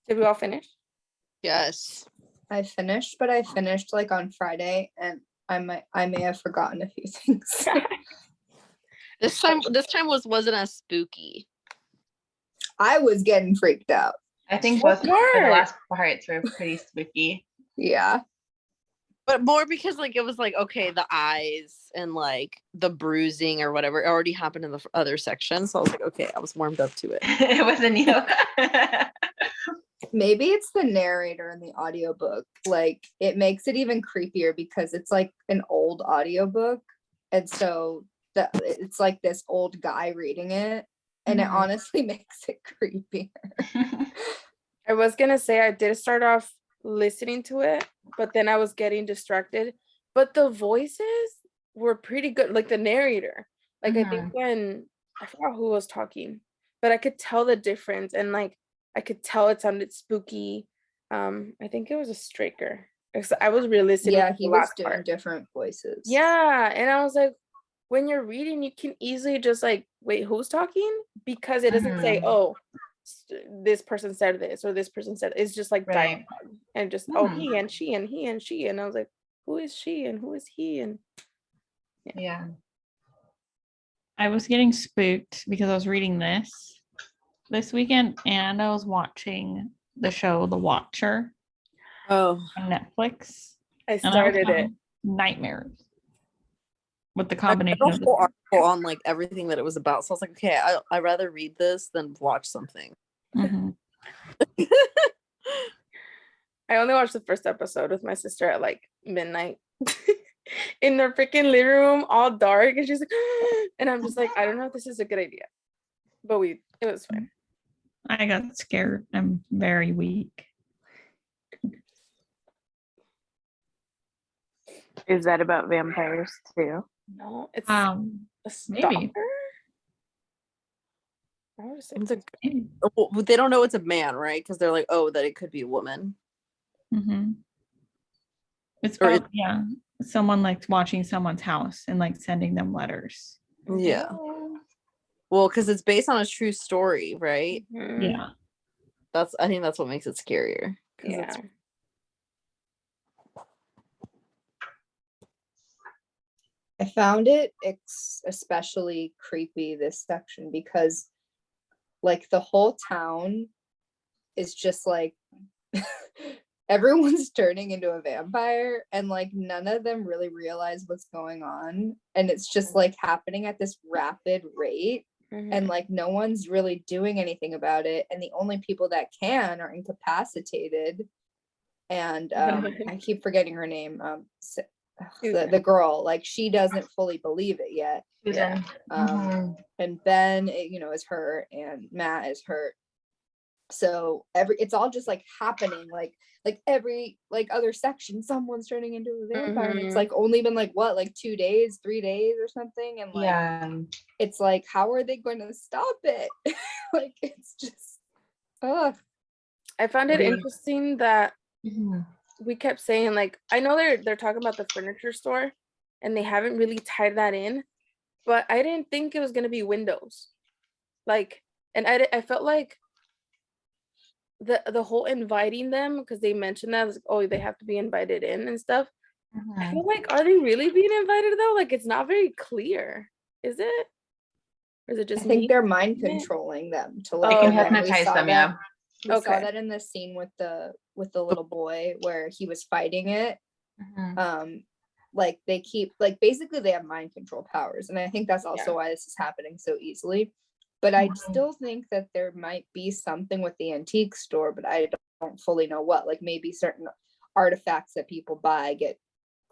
Did we all finish? Yes. I finished, but I finished like on Friday, and I may have forgotten a few things. This time wasn't as spooky. I was getting freaked out. I think What both the part? last parts were pretty spooky. Yeah. But more because like it was like, okay, the eyes and like the bruising or whatever already happened in the other section. So I was like, okay, I was warmed up to it. It wasn't you. Maybe it's the narrator in the audiobook. Like, it makes it even creepier because it's like an old audiobook. And so it's like this old guy reading it. And it honestly makes it creepier. I was gonna say I did start off listening to it, but then I was getting distracted. But the voices were pretty good, like the narrator. Like I think when I forgot who was talking, but I could tell the difference, and like I could tell it sounded spooky. I think it was a Straker. I was re-listening. Yeah, to he the was last doing part. different voices. Yeah, and I was like, when you're reading, you can easily just like, wait, who's talking? Because it doesn't say, oh, this person said this or this person said, it's just like dialogue and just oh, he and she and he and she, and I was like, who is she and who is he? And Yeah. I was getting spooked because I was reading this weekend, and I was watching the show The Watcher Oh, on Netflix. I And I was started it. having nightmares with the I combination read a of whole article on like everything that it was about. So I was like, okay, I'd rather read this than watch something. Mhm. I only watched the first episode with my sister at like midnight in their freaking living room, all dark, and she's like, and I'm just like, I don't know if this is a good idea, but it was fine. I got scared. I'm very weak. Is that about vampires too? No, it's a stalker. Maybe. I would say It's well, they don't know it's a man, right? Because they're like, oh, that it could be a woman. It's Or about, someone like watching someone's house and like sending them letters. Yeah. Well, because it's based on a true story, right? Yeah. I think that's what makes it scarier. Yeah. I found it especially creepy, this section, because like the whole town is just like everyone's turning into a vampire, and like none of them really realize what's going on, and it's just like happening at this rapid rate, and like no one's really doing anything about it, and the only people that can are incapacitated, and I keep forgetting her name, the girl, like she doesn't fully believe it yet. Susan. And Ben, is hurt, and Matt is hurt. So it's all just like happening, like every like other section, someone's turning into a vampire. And it's like only been like what, like 2 days, 3 days or something, and like it's like, how are they going to stop it? Like it's just I found it interesting that we kept saying, like, I know they're talking about the furniture store and they haven't really tied that in, but I didn't think it was going to be windows. Like, and I felt like the whole inviting them, because they mentioned that, like, oh, they have to be invited in and stuff. I feel like, are they really being invited though? Like, it's not very clear. Is it? Or is it just I think they're mind controlling them to like, they can hypnotize them. We saw that in the scene with the little boy where he was fighting it. Like they keep, like, basically they have mind control powers, and I think that's also why this is happening so easily. But I still think that there might be something with the antique store, but I don't fully know what. Like maybe certain artifacts that people buy get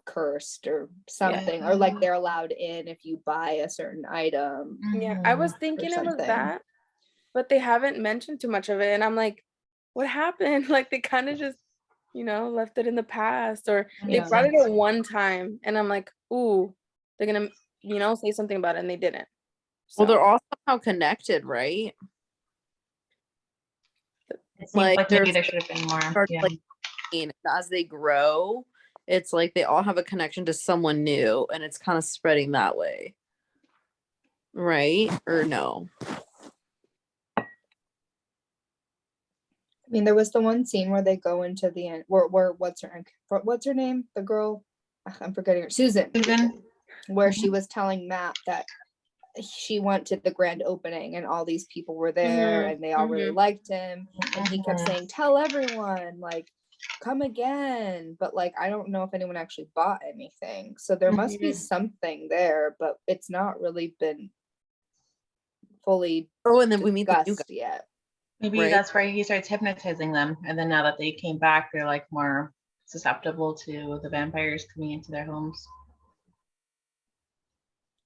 cursed or something, or like they're allowed in if you buy a certain item. Yeah, I was thinking it was that, but they haven't mentioned too much of it, and I'm like, what happened? Like they kind of just, left it in the past, or they brought it at one time, and I'm like, ooh, they're gonna, say something about it, and they didn't. So. Well, they're all somehow connected, right? It seems like maybe there should have been more. Like, as they grow, it's like they all have a connection to someone new, and it's kind of spreading that way, right? Or no? I mean, there was the one scene where they go into the end, where what's her name? The girl, I'm forgetting her, Susan, where she was telling Matt that she went to the grand opening and all these people were there and they all really liked him, and he kept saying, tell everyone, like, come again, but like I don't know if anyone actually bought anything, so there must be something there, but it's not really been fully and then we meet the new guy. discussed yet. Maybe Right. that's where he starts hypnotizing them, and then now that they came back, they're like more susceptible to the vampires coming into their homes.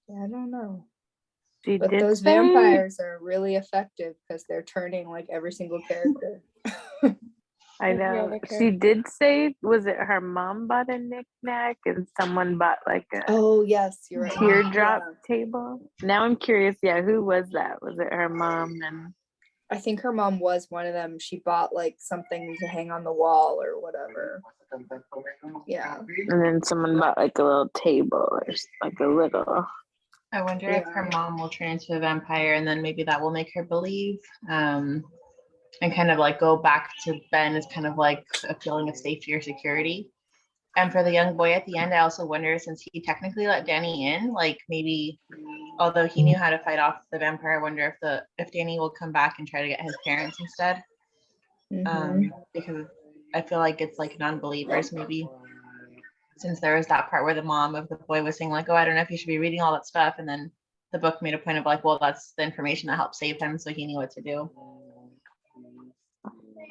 Yeah, I don't know. She But did those say, vampires are really effective because they're turning like every single character. I Every know. other She character. did say, was it her mom bought a knickknack and someone bought like a Oh yes, you're right. teardrop Yeah. table? Now I'm curious, who was that? Was it her mom and I think her mom was one of them. She bought like something to hang on the wall or whatever. Yeah. and then someone bought like a little table or like a little. I wonder if her mom will turn into a vampire, and then maybe that will make her believe, and kind of like go back to Ben as kind of like a feeling of safety or security. And for the young boy at the end, I also wonder, since he technically let Danny in, like maybe, although he knew how to fight off the vampire, I wonder if Danny will come back and try to get his parents instead. Because I feel like it's like non-believers maybe, since there was that part where the mom of the boy was saying like, oh, I don't know if you should be reading all that stuff, and then the book made a point of like, well, that's the information that helped save him, so he knew what to do.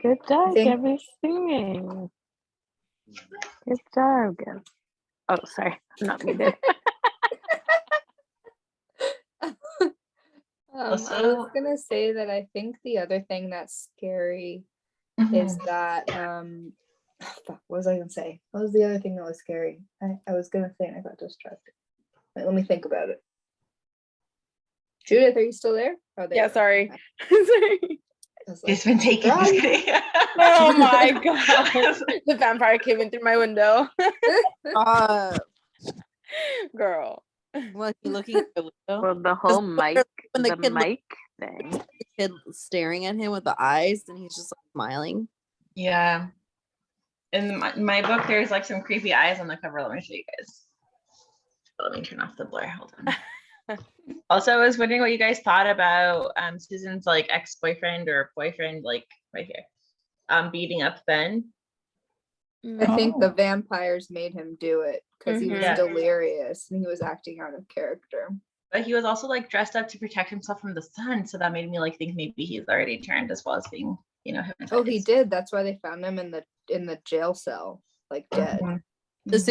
Good job, think- Gabby singing. Good job, Gabby. Oh, sorry, not muted. I was gonna say that I think the other thing that's scary is that what was I gonna say? What was the other thing that was scary? I was gonna say and I got distracted. Wait, let me think about it. Judith, are you still there? Oh, there Yeah, you are. sorry. Okay. Sorry. I was like, He's been taking "God." this video. Oh my god. The vampire came in through my window. Girl. What, you looking at the window? Well, the whole mic, when the the kid mic thing. The kid staring at him with the eyes, and he's just like smiling. Yeah. In my book, there's like some creepy eyes on the cover. Let me show you guys. Let me turn off the blur. Hold on. Also, I was wondering what you guys thought about Susan's like ex-boyfriend or boyfriend, like right here, beating up Ben. I think the vampires made him do it because he was Yeah. delirious and he was acting out of character. But he was also like dressed up to protect himself from the sun, so that made me like think maybe he's already turned as well as being, hypnotized. Oh, he did. That's why they found him in the jail cell, like dead. This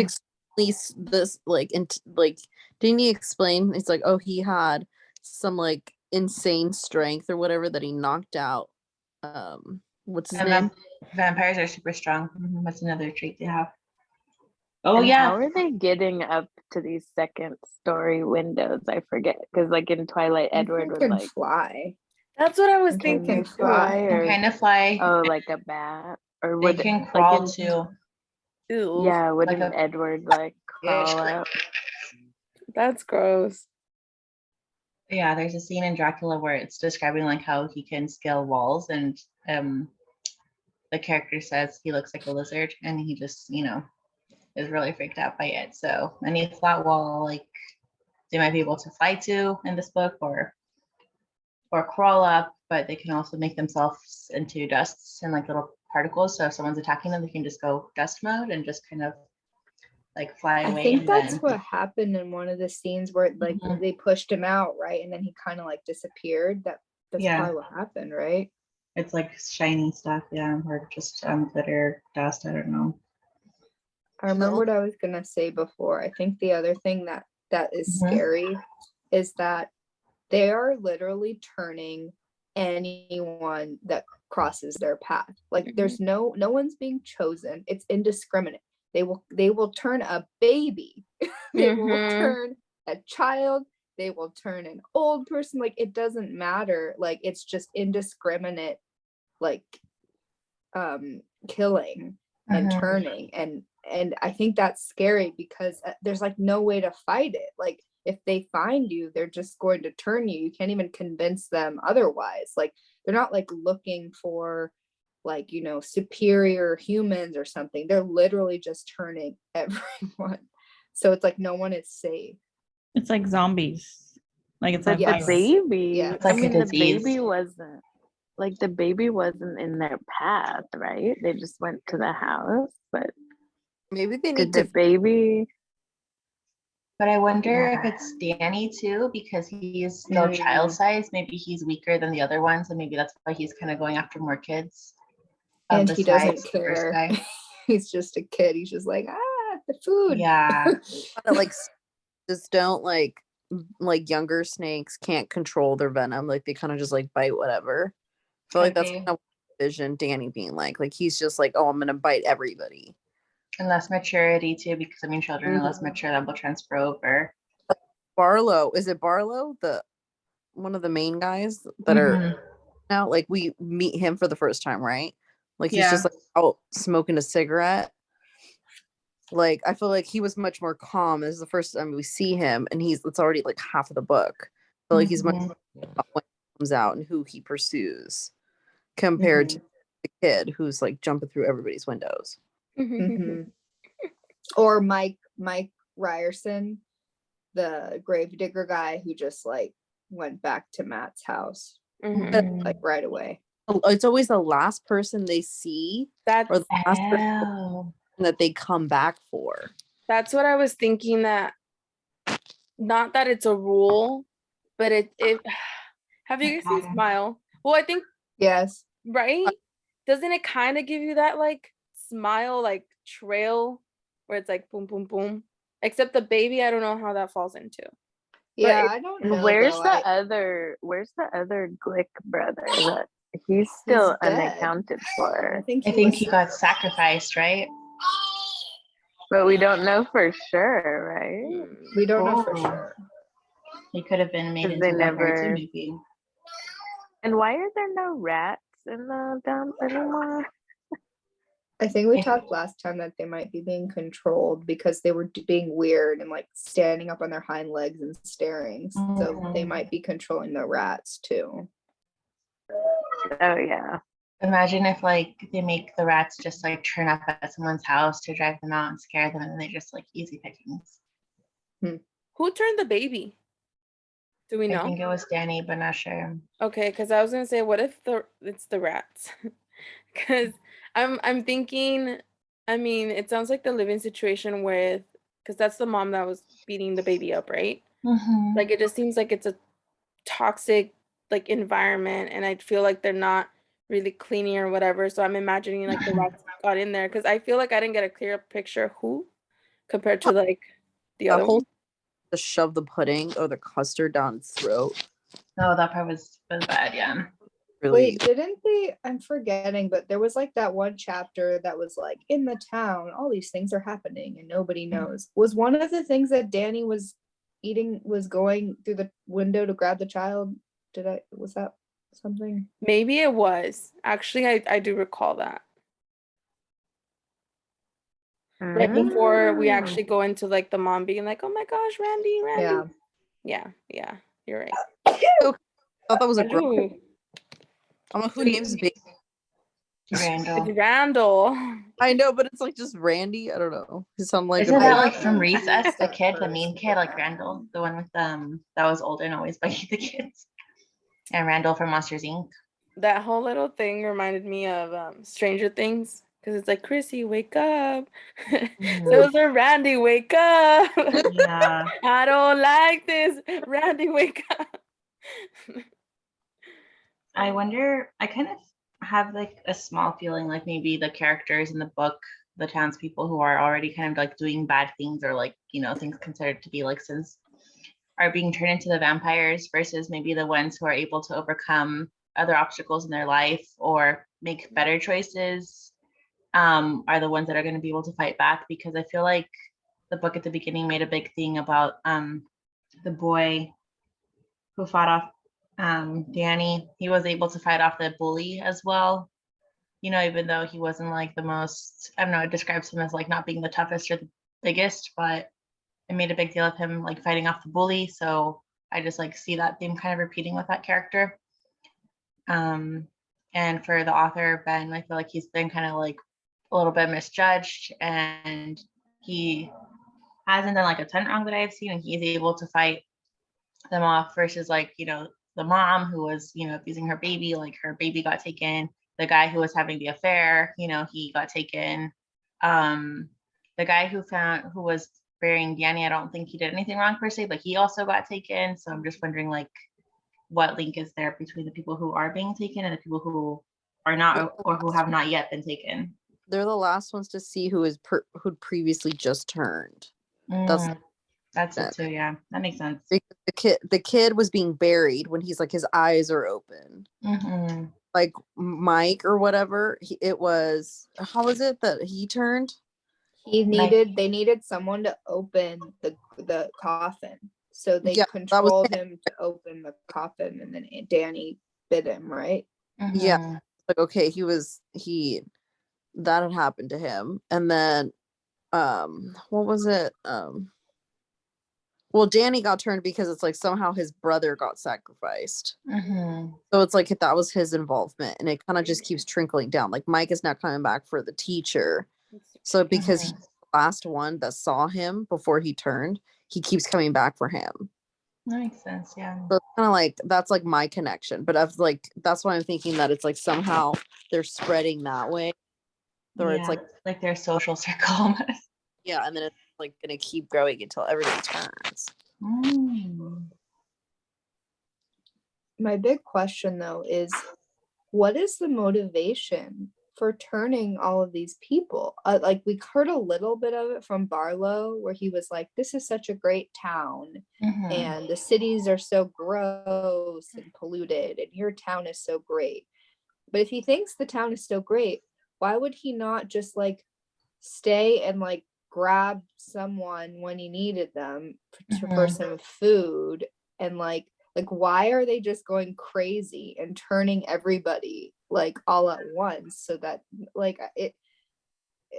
didn't he explain? It's like, oh, he had some like insane strength or whatever that he knocked out. What's his name? Vampires are super strong. That's another trait they have. Oh And yeah. how are they getting up to these second story windows? I forget, because like in Twilight, Edward was can like, fly. That's what I was can thinking. they fly They or kind of fly. oh, like a bat, or They would can like crawl in, too. Ew. yeah, wouldn't Like a- Edward like crawl up? That's gross. Yeah, there's a scene in Dracula where it's describing like how he can scale walls, and the character says he looks like a lizard, and he just, is really freaked out by it. So any flat wall, like they might be able to fly to in this book, or crawl up, but they can also make themselves into dusts and like little particles. So if someone's attacking them, they can just go dust mode and just kind of like fly away. I think that's then... what happened in one of the scenes where like they pushed him out, right? And then he kind of like disappeared. That's probably what happened, right? It's like shiny stuff, or just glitter dust. I don't know. I remember what I was gonna say before. I think the other thing that is scary is that they are literally turning anyone that crosses their path. Like there's no one's being chosen. It's indiscriminate. They will turn a baby. They will turn a child. They will turn an old person. Like it doesn't matter. Like it's just indiscriminate, like killing and turning. And I think that's scary because there's like no way to fight it. Like if they find you, they're just going to turn you. You can't even convince them otherwise. Like they're not like looking for like, you know, superior humans or something. They're literally just turning everyone. So it's like no one is safe. It's like zombies. Like it's a But the Yes. virus. baby, Yeah. It's like I a mean, the disease. baby wasn't like the baby wasn't in their path, right? They just went to the house, but Maybe they did need the to. baby? But I wonder if it's Danny too, because he's still child size. Maybe he's weaker than the other ones, and maybe that's why he's kind of going after more kids. And he doesn't besides the first care. guy. He's just a kid. He's just like, the food. Yeah. Kinda like just don't like younger snakes can't control their venom. Like they kind of just like bite whatever. I feel like that's Okay. kind of vision Danny being like he's just like, oh, I'm gonna bite everybody. And less maturity too, because I mean children are less mature that will transfer over. Barlow, is it Barlow, the one of the main guys that are Mhm. now? Like we meet him for the first time, right? Like he's Yeah. just like out smoking a cigarette. Like I feel like he was much more calm. This is the first time we see him, and it's already like half of the book. I feel like he's much Mhm. more about when he comes out and who he pursues compared to the kid who's like jumping through everybody's windows. Mhm. Or Mike Ryerson, the gravedigger guy who just like went back to Matt's house Mhm. like right away. It's always the last person they see That's or the last person Oh. that they come back for. that's what I was thinking, that not that it's a rule, but it have you guys seen Pattern. Smile? Well, I think, Yes. right? Doesn't it kind of give you that like Smile like trail where it's like boom boom boom? Except the baby, I don't know how that falls into. Yeah, it- I don't And know. where's though. the other? Where's the other Glick brother? That he's still dead. unaccounted I for, think I think he got sacrificed, right? but we don't know for sure, right? we don't know for Oh. sure. He could have been made 'Cause into they a vampire too, never- maybe. And why are there no rats in the dump anymore? I think we talked last time that they might be being controlled because they were being weird and like standing up on their hind legs and staring. So they might be controlling the rats too. Oh yeah. Imagine if like they make the rats just like turn up at someone's house to drive them out and scare them, and then they just like easy pickings. Who turned the baby? Do we I know? think it was Danny, but not sure. Okay, because I was gonna say, what if it's the rats? Because I'm thinking, I mean, it sounds like the living situation with, because that's the mom that was beating the baby up, right? Mhm. Like it just seems like it's a toxic like environment, and I feel like they're not really cleaning or whatever. So I'm imagining like the rats got in there, because I feel like I didn't get a clear picture of who compared to like the That other whole one. to shove the pudding or the custard down its throat. No, that part was bad, yeah. Really, Wait, didn't they? I'm forgetting, but there was like that one chapter that was like in the town, all these things are happening and nobody knows. Was one of the things that Danny was eating was going through the window to grab the child? Was that something? Maybe it was. Actually, I do recall that. Right before we actually go into like the mom being like, oh my gosh, Randy. Yeah, you're right. I thought that was a girl. Ooh, I'm like, who names the baby? Randall. it's Randall. I know, but it's like just Randy. I don't know. He sound like Isn't an that old- like from Recess, the At kid, the first. mean kid, like Randall, the one with that was older and always biting the kids, and Randall from Monsters Inc. That whole little thing reminded me of Stranger Things, because it's like, Chrissy, wake up. So it's a Randy, wake up. Yeah. I don't like this. Randy, wake up. I wonder, I kind of have like a small feeling like maybe the characters in the book, the townspeople who are already kind of like doing bad things or like, you know, things considered to be like sins are being turned into the vampires versus maybe the ones who are able to overcome other obstacles in their life or make better choices are the ones that are going to be able to fight back, because I feel like the book at the beginning made a big thing about the boy who fought off Danny. He was able to fight off the bully as well. You know, even though he wasn't like the most, I don't know, it describes him as like not being the toughest or the biggest, but it made a big deal of him like fighting off the bully. So I just like see that theme kind of repeating with that character. And for the author, Ben, I feel like he's been kind of like a little bit misjudged, and he hasn't done like a ton wrong that I've seen, and he's able to fight them off versus like, the mom who was, abusing her baby, like her baby got taken. The guy who was having the affair, he got taken. The guy who was burying Danny, I don't think he did anything wrong per se, but he also got taken. So I'm just wondering like what link is there between the people who are being taken and the people who are not or who have not yet been taken. They're the last ones to see who'd previously just turned. That's That's it too. Yeah, that makes sense. the kid was being buried when he's like his eyes are open. Mm-hmm. Like Mike or whatever. It was, how was it that he turned? They needed someone to open the coffin, so they controlled him to open the coffin, and then Danny bit him, right? Mm-hmm. Yeah, like okay, that had happened to him, and then what was it? Well, Danny got turned because it's like somehow his brother got sacrificed. Mm-hmm. So it's like that was his involvement, and it kind of just keeps trickling down. Like Mike is now coming back for the teacher. So because he's the last one that saw him before he turned, he keeps coming back for him. That makes sense, yeah. So it's kind of like that's like my connection. But I've like that's why I'm thinking that it's like somehow they're spreading that way. Or it's like their social circle. Yeah, and then it's like gonna keep growing until everybody turns. My big question though is, what is the motivation for turning all of these people? Like we heard a little bit of it from Barlow, where he was like, this is such a great town, and the cities are so gross and polluted, and your town is so great. But if he thinks the town is so great, why would he not just like stay and like grab someone when he needed them for some food, and like why are they just going crazy and turning everybody like all at once? So that like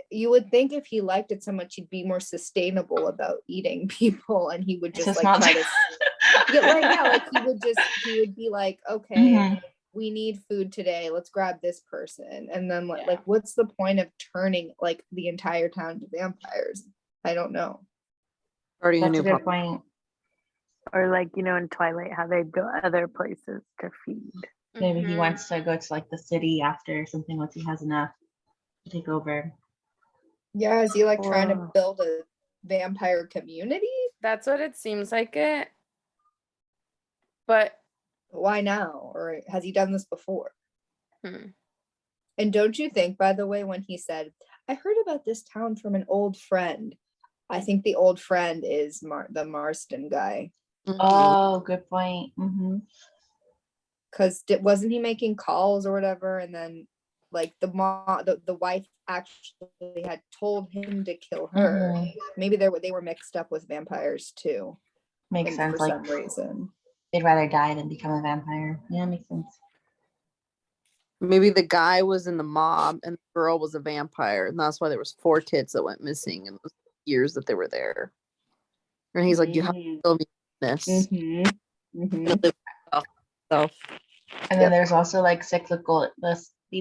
you would think if he liked it so much, he'd be more sustainable about eating people, and he would just like try to like he would be like, okay, we need food today, let's grab this person, and then like what's the point of turning like the entire town to vampires? I don't know. Starting That's a a new good point. Or like, in Twilight, how they go other places to feed. Maybe he wants to go to like the city after something once he has enough to take over. Yeah, is he like trying to build a vampire community? That's what it seems like it. But why now? Or has he done this before? And don't you think, by the way, when he said, I heard about this town from an old friend, I think the old friend is the Marston guy. Oh, good point. Because wasn't he making calls or whatever, and then like the wife actually had told him to kill her. Maybe they were mixed up with vampires too. Makes sense. For some reason they'd rather die than become a vampire. Yeah, makes sense. Maybe the guy was in the mob and the girl was a vampire, and that's why there was 4 kids that went missing in those years that they were there. And he's like, you have to kill me this. And then there's also like the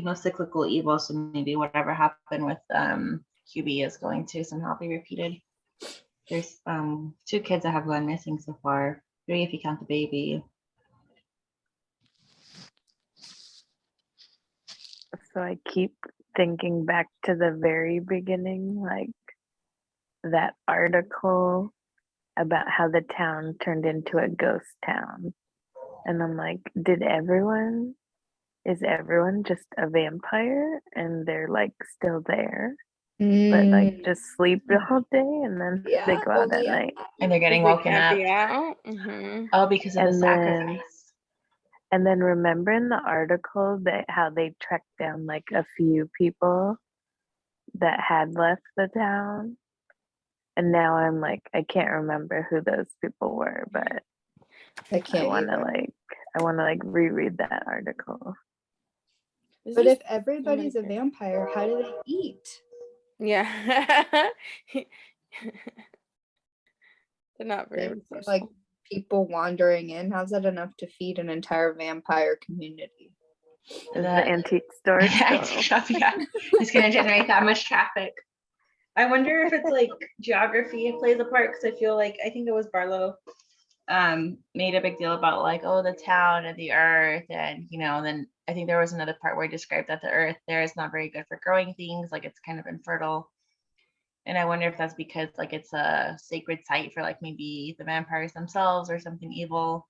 most cyclical evil. So maybe whatever happened with QB is going to somehow be repeated. There's 2 kids that have gone missing so far. 3 if you count the baby. So I keep thinking back to the very beginning, like that article about how the town turned into a ghost town. And I'm like, is everyone just a vampire and they're like still there? But like just sleep the whole day and then they go out at night. And they're getting woken up. Oh, because of the sacrifice. And then remember in the article that how they tracked down like a few people that had left the town. And now I'm like, I can't remember who those people were, but I want to reread that article. But if everybody's a vampire, how do they eat? Yeah. They're not very like people wandering in. How's that enough to feed an entire vampire community? Is the The antique store still antique shop, yeah, it's gonna generate that much traffic. I wonder if it's like geography plays a part, because I feel like, I think it was Barlow made a big deal about like, oh, the town and the earth, and then I think there was another part where he described that the earth there is not very good for growing things, like it's kind of infertile. And I wonder if that's because like it's a sacred site for like maybe the vampires themselves or something evil,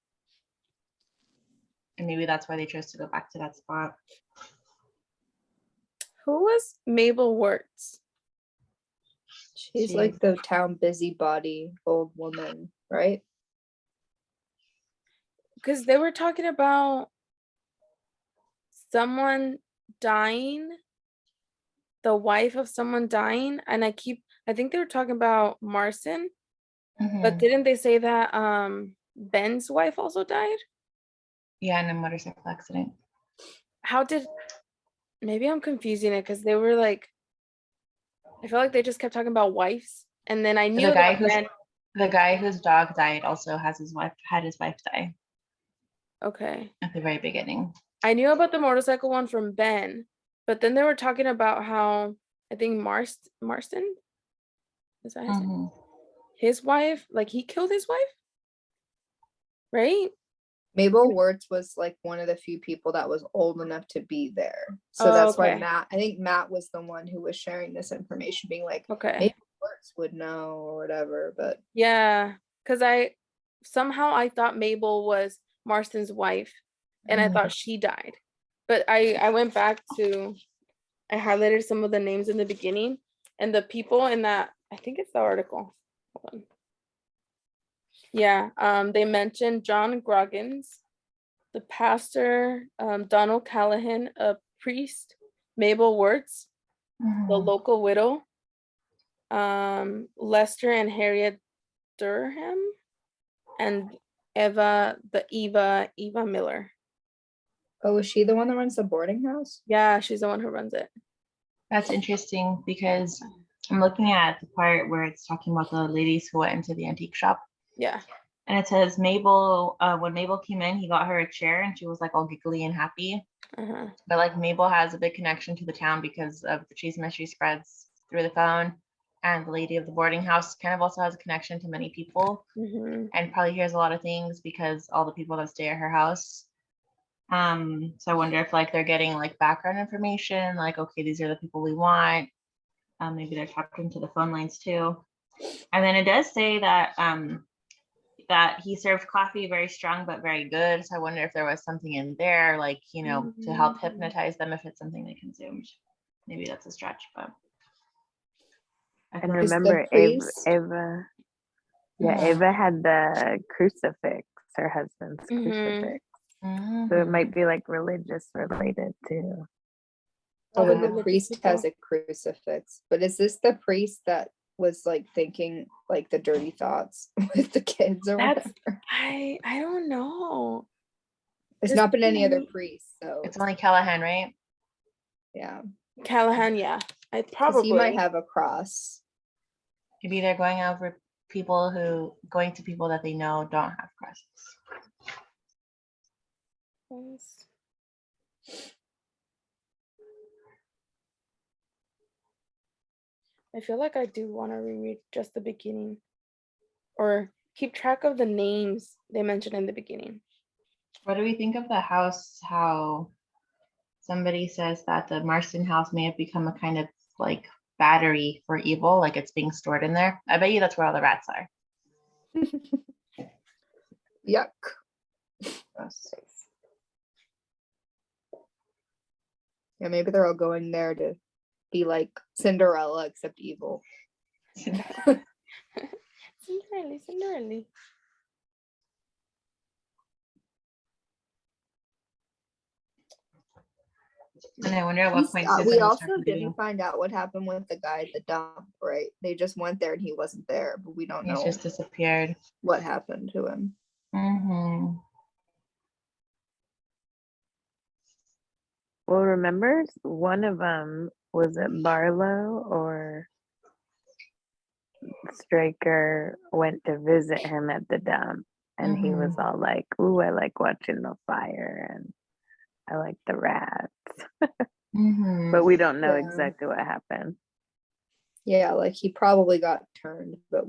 and maybe that's why they chose to go back to that spot. Who was Mabel Wertz? She's like the town busybody old woman, right? Because they were talking about someone dying, the wife of someone dying, and I think they were talking about Marston, but didn't they say that Ben's wife also died? Yeah, in a motorcycle accident. Maybe I'm confusing it, because they were like, I feel like they just kept talking about wives, and then I knew The guy whose dog died also had his wife die okay. at the very beginning. I knew about the motorcycle one from Ben, but then they were talking about how I think Marston, is that his name? His wife, like he killed his wife, right? Mabel Wertz was like one of the few people that was old enough to be there. So that's why Okay. I think Matt was the one who was sharing this information, being like, Okay. Mabel Wertz would know or whatever. But Yeah, because I thought Mabel was Marston's wife, and I thought she died. But I went back to, I highlighted some of the names in the beginning, and the people in that, I think it's the article. Hold on. Yeah, they mentioned John Groggins, the pastor, Donald Callahan, a priest, Mabel Wertz, the local widow, Lester and Harriet Durham, and Eva Miller. oh, is she the one that runs the boarding house? Yeah, she's the one who runs it. That's interesting, because I'm looking at the part where it's talking about the ladies who went into the antique shop. Yeah. And it says Mabel, when Mabel came in, he got her a chair and she was like all giggly and happy. But like Mabel has a big connection to the town because of the chisme she spreads through the phone. And the lady of the boarding house kind of also has a connection to many people, and probably hears a lot of things because all the people that stay at her house. So I wonder if like they're getting like background information, like, okay, these are the people we want. Maybe they're talking to the phone lines too. And then it does say that that he served coffee very strong but very good. So I wonder if there was something in there, like, to help hypnotize them if it's something they consumed. Maybe that's a stretch, but. And remember, Ava had the crucifix, her husband's crucifix. So it might be like religious related too. Oh, and the priest has a crucifix. But is this the priest that was like thinking like the dirty thoughts with the kids or whatever? I don't know. There's not been any other priests, so it's only Callahan, right? Yeah. Callahan, yeah. I 'Cause probably he might have a cross. Maybe they're going to people that they know don't have crosses. I feel like I do want to reread just the beginning, or keep track of the names they mentioned in the beginning. What do we think of the house? How somebody says that the Marston house may have become a kind of like battery for evil, like it's being stored in there. I bet you that's where all the rats are. Yuck. Gross. Yeah, maybe they're all going there to be like Cinderella except evil. Cinderella. And I wonder at what point We also didn't find out what happened with the guy at the dump, right? They just went there and he wasn't there, but we don't know. He just disappeared. What happened to him? Well, remember one of them, was it Barlow or Straker, went to visit him at the dump, and he was all like, "Ooh, I like watching the fire," and I like the rats, Mhm. but we don't know Yeah. exactly what happened. Yeah, like he probably got turned, but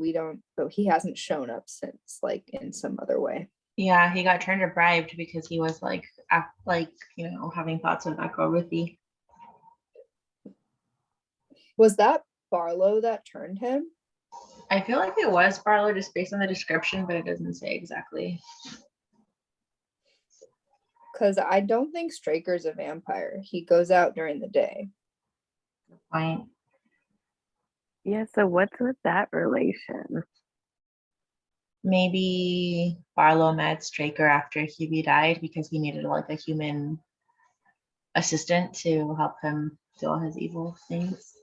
he hasn't shown up since, like in some other way. Yeah, he got turned or bribed because he was like, having thoughts of that girl Ruthie. Was that Barlow that turned him? I feel like it was Barlow just based on the description, but it doesn't say exactly. Because I don't think Straker's a vampire. He goes out during the day. Point. Yeah, so what's with that relation? Maybe Barlow met Straker after Hubie died because he needed like a human assistant to help him do all his evil things.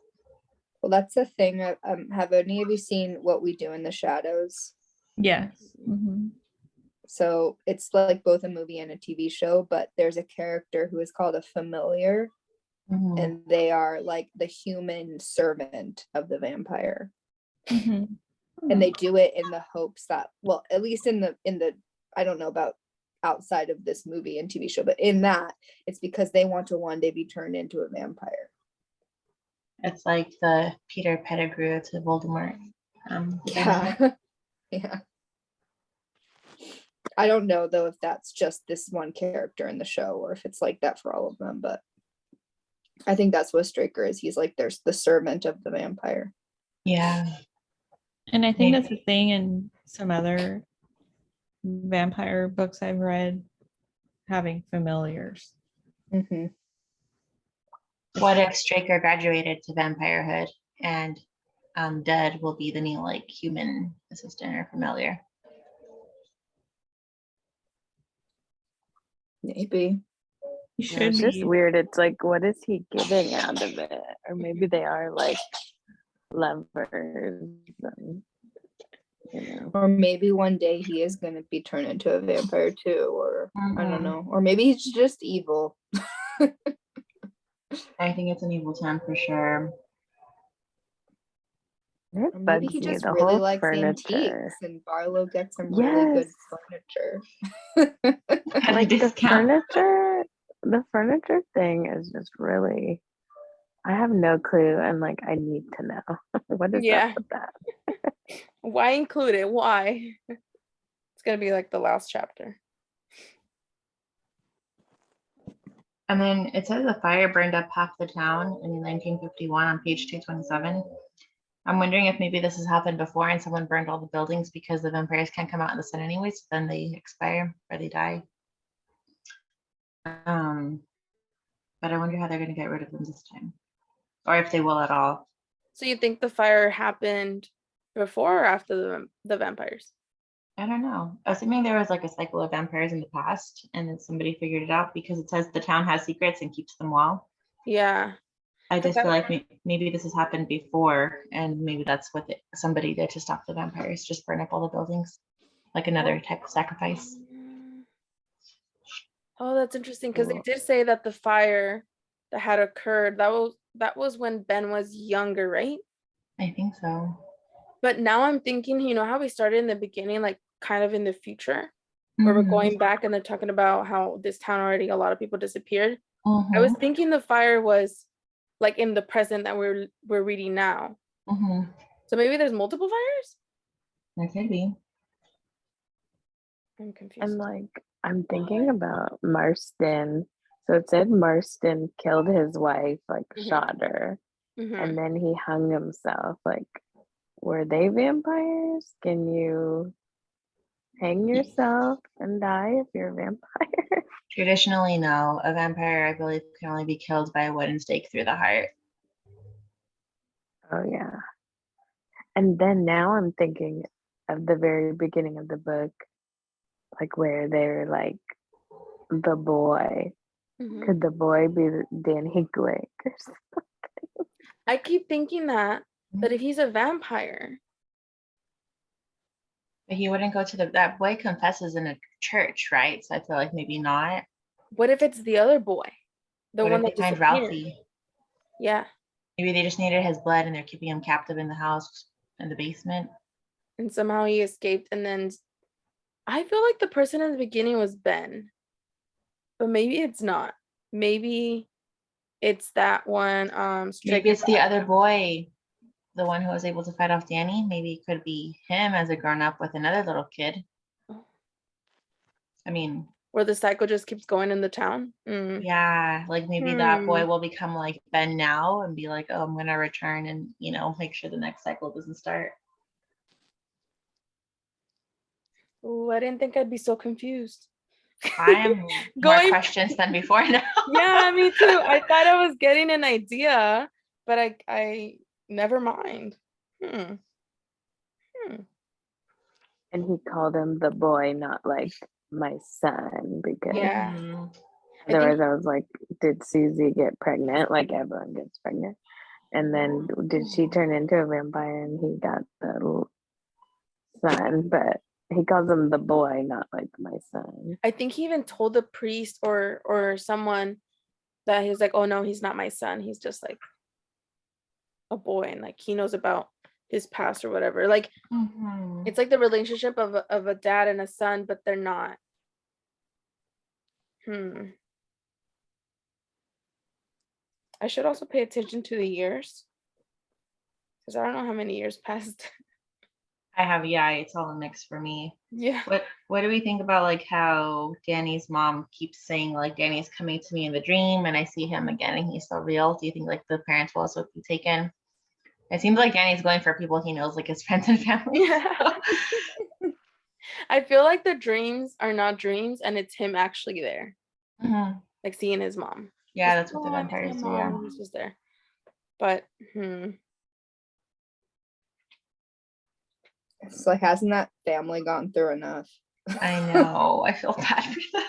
Well, that's the thing. Have any of you seen What We Do in the Shadows? Yes. Mhm. So it's like both a movie and a TV show, but there's a character who is called a familiar, Mhm. and they are like the human servant of the vampire. Mhm. And they do it in the hopes that, well, at least in the I don't know about outside of this movie and TV show, but in that it's because they want to one day be turned into a vampire. It's like the Peter Pettigrew to Voldemort. Yeah. Yeah. I don't know though if that's just this one character in the show or if it's like that for all of them, but I think that's what Straker is. He's like there's the servant of the vampire. Yeah. And I think Yeah. that's a thing in some other vampire books I've read, having familiars. Mm-hmm. What if Straker graduated to vampirehood and Dead will be the new like human assistant or familiar? Maybe. You No, should it's just be. weird. It's like, what is he getting out of it? Or maybe they are like lovers, and, Or maybe one day he is going to be turned into a vampire too, or I don't Mhm. know. Or maybe he's just evil. I think it's an evil town for sure. it Or maybe bugs he me, just the really whole likes furniture. antiques and Barlow gets some really good Yes, furniture. At a like discount. the furniture thing is just really, I have no clue, and like I need to know what is Yeah. up with that. Why include it? Why? It's gonna be like the last chapter. And then it says the fire burned up half the town in 1951 on page 227. I'm wondering if maybe this has happened before and someone burned all the buildings because the vampires can't come out in the sun anyway, so then they expire or they die. But I wonder how they're going to get rid of them this time, or if they will at all. So you think the fire happened before or after the vampires? I don't know. Assuming there was like a cycle of vampires in the past and then somebody figured it out because it says the town has secrets and keeps them well. Yeah. I 'Cause just feel like maybe this has happened before and maybe that's what somebody did to stop the vampires, just burn up all the buildings, like another type of sacrifice. Oh, that's interesting because they Cool. did say that the fire that had occurred, that was when Ben was younger, right? I think so. But now I'm thinking, you know how we started in the beginning, like kind of in the future, where we're Mhm. going back and they're talking about how this town already a lot of people disappeared. I was Mhm. thinking the fire was like in the present that we're reading now. Mhm. So maybe there's multiple fires? There could be. I'm confused. And like I'm thinking about Marston. So it said Marston killed his wife, like Mhm. shot her, Mhm. and then he hung himself. Like, were they vampires? Can you hang yourself and die if you're a vampire? Traditionally, no. A vampire, I believe, can only be killed by a wooden stake through the heart. Oh yeah. And then now I'm thinking of the very beginning of the book, like where they're like the boy. Mhm. Could the boy be Danny Glick or something? I keep thinking that if he's a vampire, But he wouldn't go to that boy confesses in a church, right? So I feel like maybe not. what if it's the other boy? The What one if they that find disappeared? Ralphie? Yeah. Maybe they just needed his blood and they're keeping him captive in the house in the basement. And somehow he escaped. And then I feel like the person in the beginning was Ben, but maybe it's not. maybe it's that one Maybe it's the other boy, the one who was able to fight off Danny. Maybe it could be him as a grown up with another little kid. I mean, where the cycle just keeps going in the town. yeah, like maybe that boy will become like Ben now and be like, oh, I'm gonna return and, you know, make sure the next cycle doesn't start. Ooh, I didn't think I'd be so confused. I am more questions than before now. Yeah, me too. I thought I was getting an idea, but I never mind. And he called him the boy, not like my son, because Yeah. otherwise I was like, did Susie get pregnant? Like everyone gets pregnant. And then did she turn into a vampire and he got the son? But he calls him the boy, not like my son. I think he even told the priest or someone that he was like, oh no, he's not my son. He's just like a boy, and like he knows about his past or whatever. Like it's like the relationship of a dad and a son, but they're not. I should also pay attention to the years, because I don't know how many years passed. I have, yeah, it's all a mix for me. Yeah. What do we think about like how Danny's mom keeps saying like Danny's coming to me in the dream and I see him again and he's so real? Do you think like the parents will also be taken? It seems like Danny's going for people he knows, like his friends and family. Yeah. I feel like the dreams are not dreams and it's him actually there. Like seeing his mom. Yeah, that's what the vampires do. Yeah. He's just there. But It's like, hasn't that family gone through enough? I know. I feel bad for them.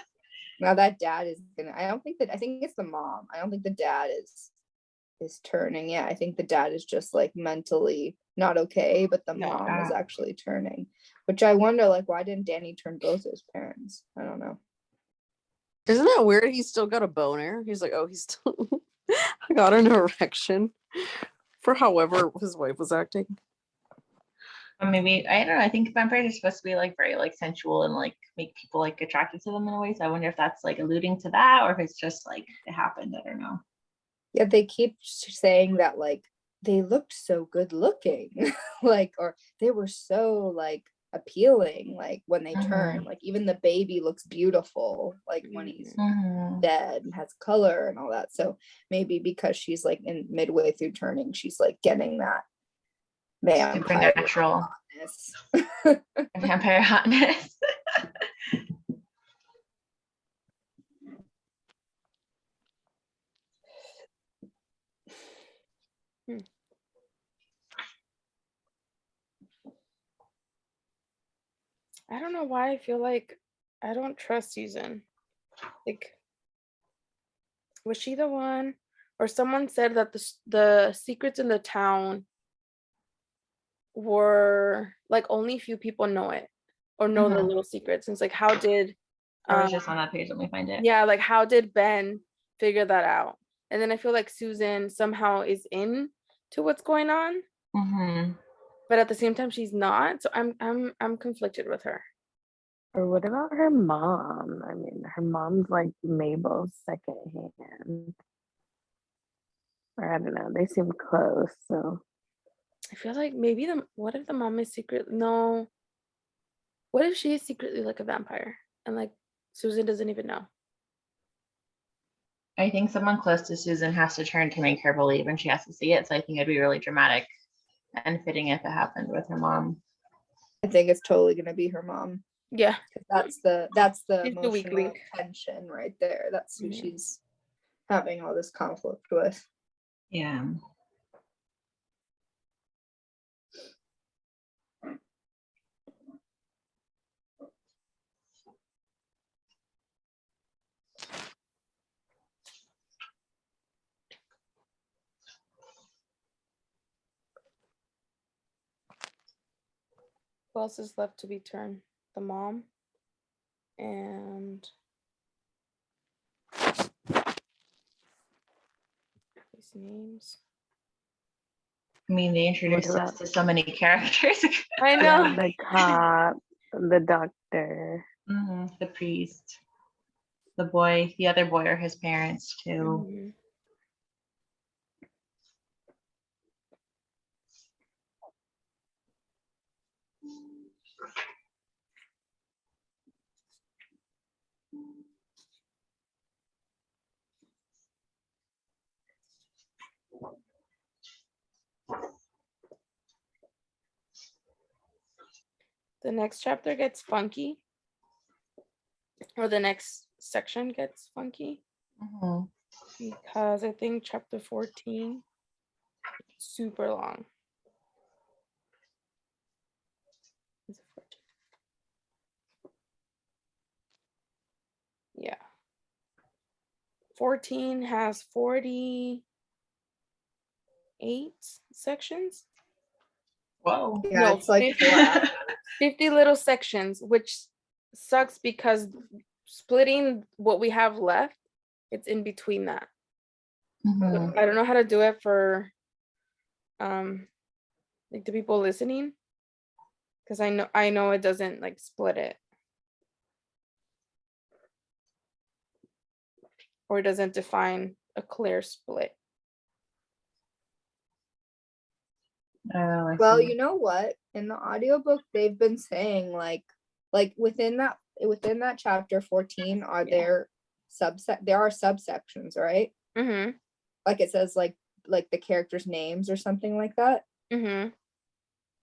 Now that dad is gonna, I think it's the mom. I don't think the dad is turning. Yeah, I think the dad is just like mentally not okay, but the mom is actually turning. Which I wonder, like, why didn't Danny turn both his parents? I don't know. Isn't that weird? He's still got a boner. He's like, oh, he's still got an erection for however his wife was acting. Or maybe, I don't know, I think vampires are supposed to be like very like sensual and like make people like attracted to them in a way. So I wonder if that's like alluding to that or if it's just like it happened. I don't know. Yeah, they keep saying that like they looked so good looking, like, or they were so like appealing, like when they turn, like even the baby looks beautiful, like when he's dead and has color and all that. So maybe because she's like in midway through turning, she's like getting that vampire supernatural hotness. Vampire hotness. I don't know why I feel like I don't trust Susan. Like, was she the one? Or someone said that the secrets in the town were like only a few people know it or know the little secrets. And it's like, how did I was just on that page, let me find it. Yeah, like how did Ben figure that out? And then I feel like Susan somehow is in to what's going on, but at the same time she's not. So I'm conflicted with her. Or what about her mom? I mean, her mom's like Mabel's second hand. Or I don't know, they seem close, so I feel like maybe what if the mom is secretly what if she is secretly like a vampire and like Susan doesn't even know? I think someone close to Susan has to turn to make her believe and she has to see it. So I think it'd be really dramatic and fitting if it happened with her mom. I think it's totally gonna be her mom. Yeah. That's the She's the weak emotional link. tension right there. That's who she's having all this conflict with. Yeah. Who else is left to be turned? The mom and these names. I mean, they introduced us to so many characters. I know. The cop, the doctor, the priest. the other boy or his parents too. Mhm. The next chapter gets funky, or the next section gets funky, Mhm. because I think chapter 14 is super long. Is it 14? Yeah. 14 has 48 sections. Whoa. Yeah, No, it's like 50. 4 hours. 50 little sections, which sucks because splitting what we have left, it's in between that. Mhm. I don't know how to do it for like the people listening, because I know it doesn't like split it, or it doesn't define a clear split. Oh, I Well, see. you know what? In the audiobook, they've been saying like within that chapter 14 are Yeah. there are subsections, right? Mm-hmm. Like it says like the characters' names or something like that. Mm-hmm.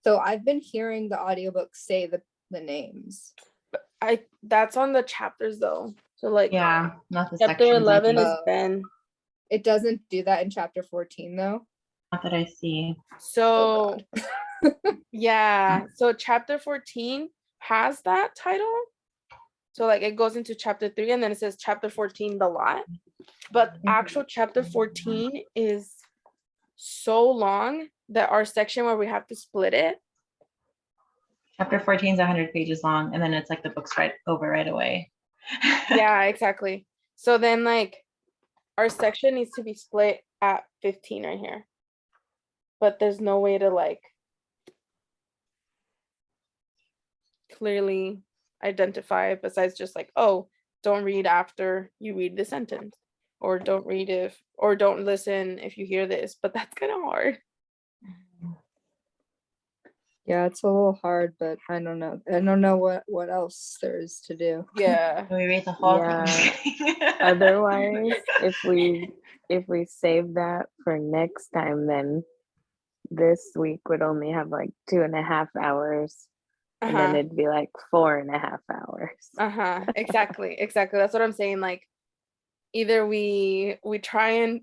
So I've been hearing the audiobook say the names. That's on the chapters though. So like Yeah, not the chapter sections. I 11 think. is Ben. It doesn't do that in chapter 14 though. Not that I see. So Oh, yeah, so chapter 14 has that title. So like it goes into chapter 3 and then it says chapter 14 the lot. But actual chapter 14 is so long that our section where we have to split it. Chapter 14 is 100 pages long, and then it's like the book's right away. Yeah, exactly. So then like our section needs to be split at 15 right here. But there's no way to like clearly identify it besides just like, oh, don't read after you read the sentence, or don't read if, or don't listen if you hear this, but that's kind of hard. yeah, it's a little hard, but I don't know. I don't know what else there is to do. Yeah. Can we read the whole Yeah. thing? Otherwise, if we save that for next time, then this week would only have like 2.5 hours, and then Uh-huh. it'd be like 4.5 hours. Exactly. That's what I'm saying. Like either we try and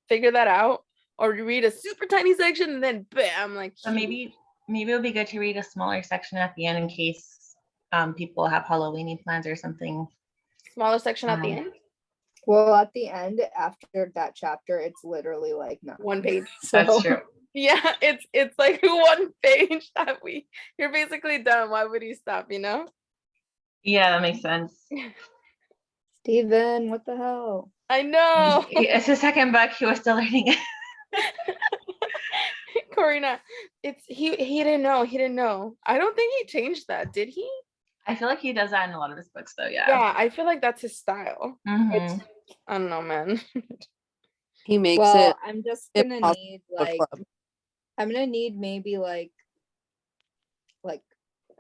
figure that out, or we read a super tiny section and then bam, like So maybe it would be good to read a smaller section at the end in case people have Halloweeny plans or something. smaller section at the end. Well, at the end, after that chapter, it's literally like nothing. 1 page. That's true. Yeah, it's like 1 page that you're basically done. Why would you stop, you know? Yeah, that makes sense. Steven, what the hell? I know. It's his second book. He was still learning it. Corina, he didn't know. He didn't know. I don't think he changed that, did he? I feel like he does that in a lot of his books, though. Yeah. Yeah, I feel like that's his style. Mhm. I don't know, man. He makes Well, it I'm just gonna impossible need book like club. I'm gonna need maybe like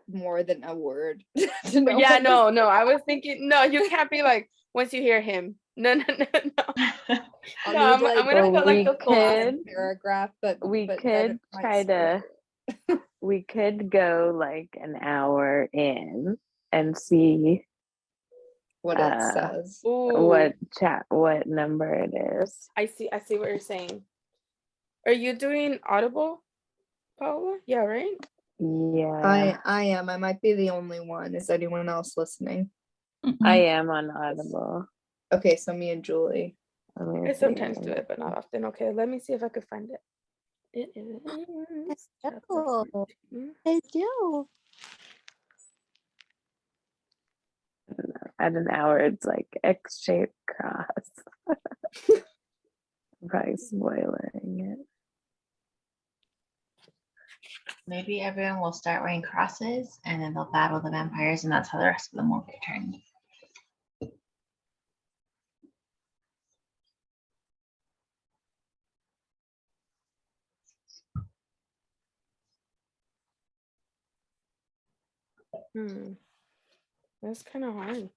more than a word to know. Yeah, what no. I was thinking, no, you can't be like once you hear him. No. I'll No, need, I'm gonna Well, put like we the full last could paragraph, but we then could it might try to split. we could go like an hour in and see what it says. Ooh, what number it is. I see what you're saying. Are you doing Audible, Paula? Yeah, right? Yeah, I am. I might be the only one. Is anyone else listening? I am on Audible. Okay, so me and Julie. Let me I see. sometimes do it, but not often. Okay, let me see if I could find it. It is chapter Oh, 14. I do. At an hour, it's like X-shaped cross. I'm probably spoiling it. Maybe everyone will start wearing crosses, and then they'll battle the vampires, and that's how the rest of them will get turned. That's kind of hard.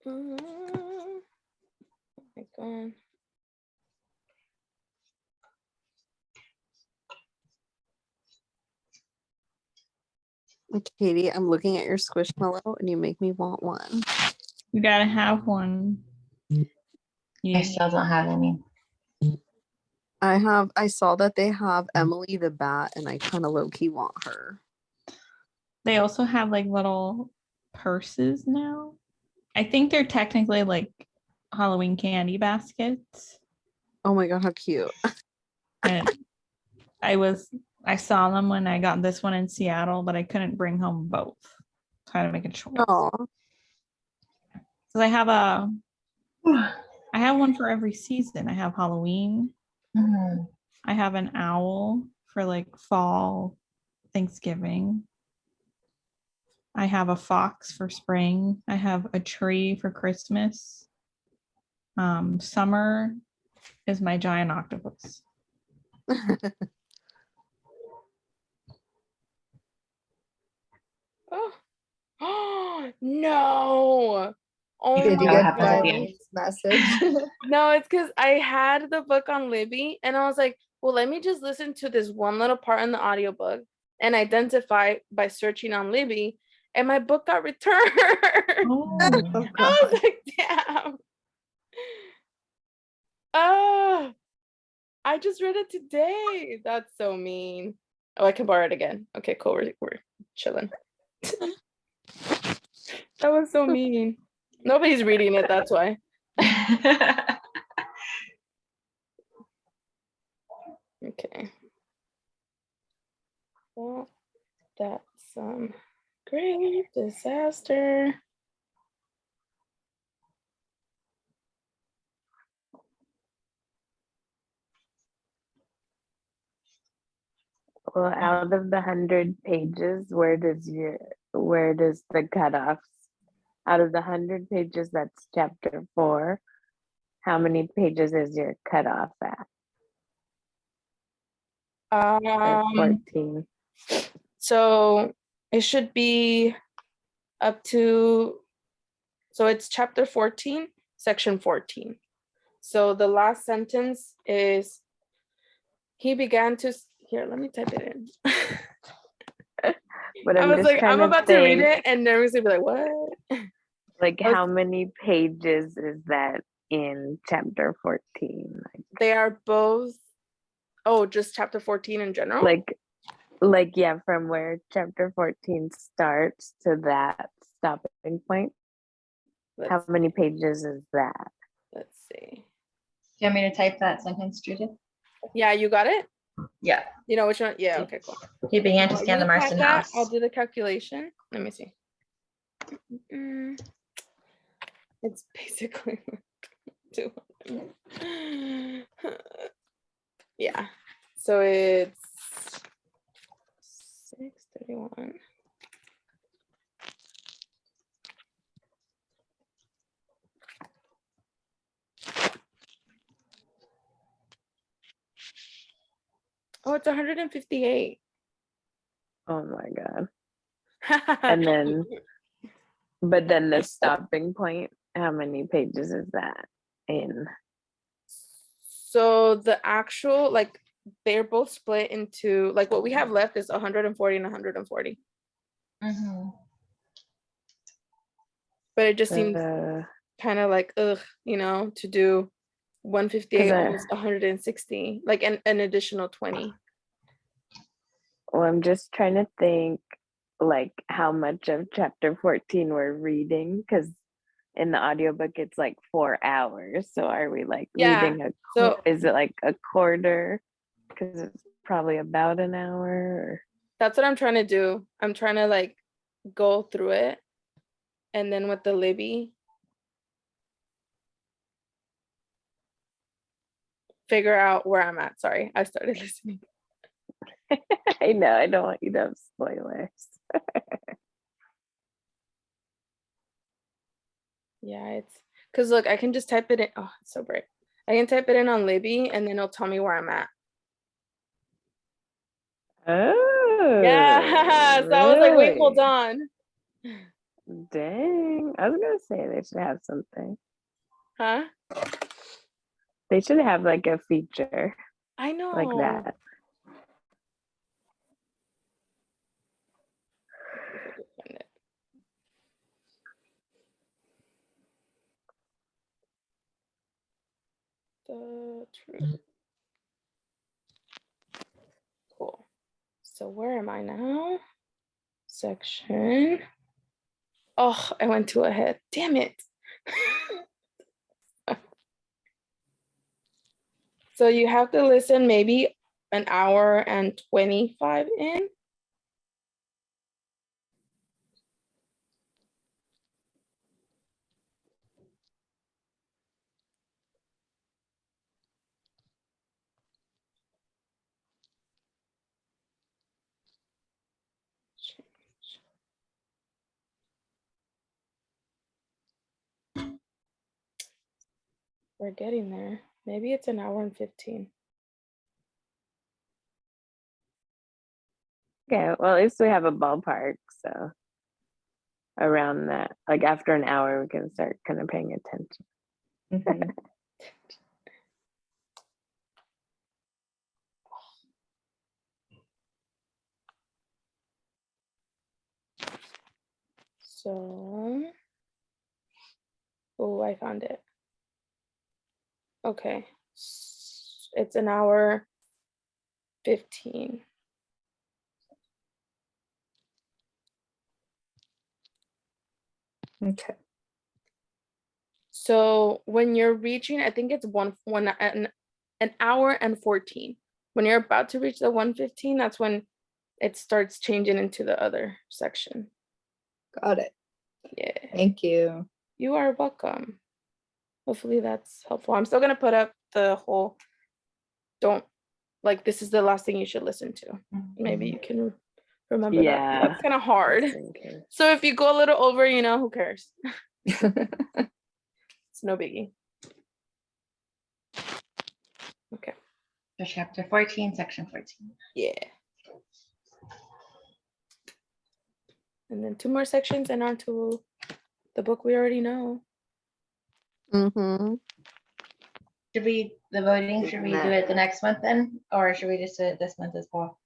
Oh my God. Katie, I'm looking at your squishmallow and you make me want one. You gotta have one. I Yeah. still don't have any. I saw that they have Emily the Bat and I kind of low-key want her. They also have like little purses now. I think they're technically like Halloween candy baskets. Oh my God, how cute. And I saw them when I got this one in Seattle, but I couldn't bring home both. So I had to make a choice. Oh, So I have one for every season. I have Halloween. Mhm. I have an owl for like fall, Thanksgiving. I have a fox for spring. I have a tree for Christmas. Summer is my giant octopus. Oh no. Oh Did you my That get happens at the end. Diane's message? No, it's because I had the book on Libby and I was like, well, let me just listen to this one little part in the audiobook and identify by searching on Libby. And my book got returned. Oh, Oh I God. was like, damn. Oh, I just read it today. That's so mean. Oh, I can borrow it again. Okay, cool. We're chilling. That was so mean. Nobody's reading it, that's why. Okay. Well, that's great disaster. Well, out of the 100 pages, where does the cutoffs? Out of the 100 pages, that's chapter 4. How many pages is your cutoff at? Or 14. So it should be up to, so it's chapter 14, section 14. So the last sentence is, he began to, here, let me type it in. But I I'm was just like, trying I'm to about to read think, it and everyone's gonna be like, what? like, I was- how many pages is that in chapter 14? They are both, oh, just chapter 14 in general? Like, yeah, from where chapter 14 starts to that stopping point. How Let's, many pages is that? let's see. Do you want me to type that sentence, Judith? Yeah, you got it? Yeah. You know which one? Yeah, okay, cool. He began to While scan you the type Marston that, house. I'll do the calculation. Let me see. It's basically 200. Yeah. So it's 631. Oh, it's 158. Oh my God. And then, but then the stopping point, how many pages is that in? So the actual, like, they're both split into, like, what we have left is 140 and 140. Mhm. But it just seems Uh, kind of like, ugh, you know, to do 158 'Cause I- almost 160, like an additional 20. well, I'm just trying to think like how much of chapter 14 we're reading, because in the audiobook it's like 4 hours. So are we like Yeah, reading so is it like a quarter? Because it's probably about an hour. Or... that's what I'm trying to do. I'm trying to like go through it, and then with the Libby, figure out where I'm at. Sorry, I started listening. I know, I don't want you to have spoilers. Yeah, it's Cause look, I can just type it in. Oh, it's so bright. I can type it in on Libby and then it'll tell me where I'm at. Oh. Yeah. So I was like, wait, hold really? on. Dang. I was gonna say they should have something. Huh? They should have like a feature I know. like that. The truth. Cool. So where am I now? Section. Oh, I went too ahead. Damn it. So you have to listen maybe an hour and 25 in. We're getting there. Maybe it's an hour and 15. Okay, well at least we have a ballpark, so around that, like after an hour we can start kind of paying attention. Mhm. So, oh, I found it. Okay. It's an hour 15. Okay. So when you're reaching, I think it's an hour and 14. When you're about to reach the 115, that's when it starts changing into the other section. Got it. Yeah. Thank you. You are welcome. Hopefully that's helpful. I'm still gonna put up the whole this is the last thing you should listen to. Maybe you can remember that. Yeah. That's kind of hard. Just in case. So if you go a little over, who cares? It's no biggie. Okay. So chapter 14, section 14. Yeah. And then 2 more sections and on to the book we already know. Mm-hmm. Should we do it the next month then? Or should we just do it this month as well?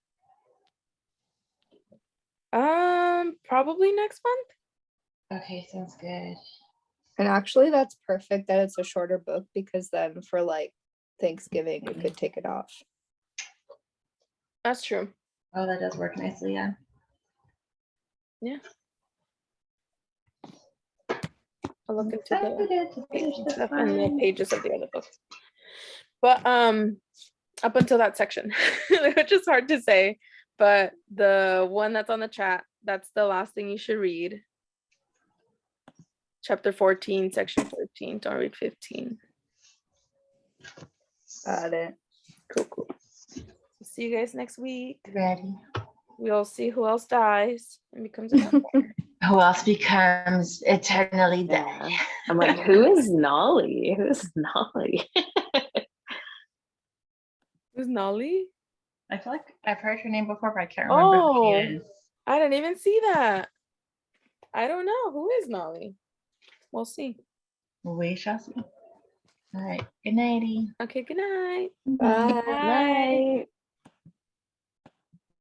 Probably next month. Okay, sounds good. And actually that's perfect that it's a shorter book, because then for like Thanksgiving we could take it off. That's true. Oh, that does work nicely, yeah. Yeah. I'll look into the Finish this stuff and the one. pages of the other book. But up until that section, which is hard to say, but the one that's on the chat, that's the last thing you should read. Chapter 14, section 14. Don't read 15. Got it. Cool. See you guys next week. Ready. We'll see who else dies and becomes a vampire. Who else becomes eternally dead? Yeah. I'm like, who is Nolly? Who's Nolly? Who's Nolly? I feel like I've heard her name before, but I can't remember who she is. I didn't even see that. I don't know. Who is Nolly? We'll see. We shall see. All right. Good nighty. Okay, good night. Bye. Bye. Night.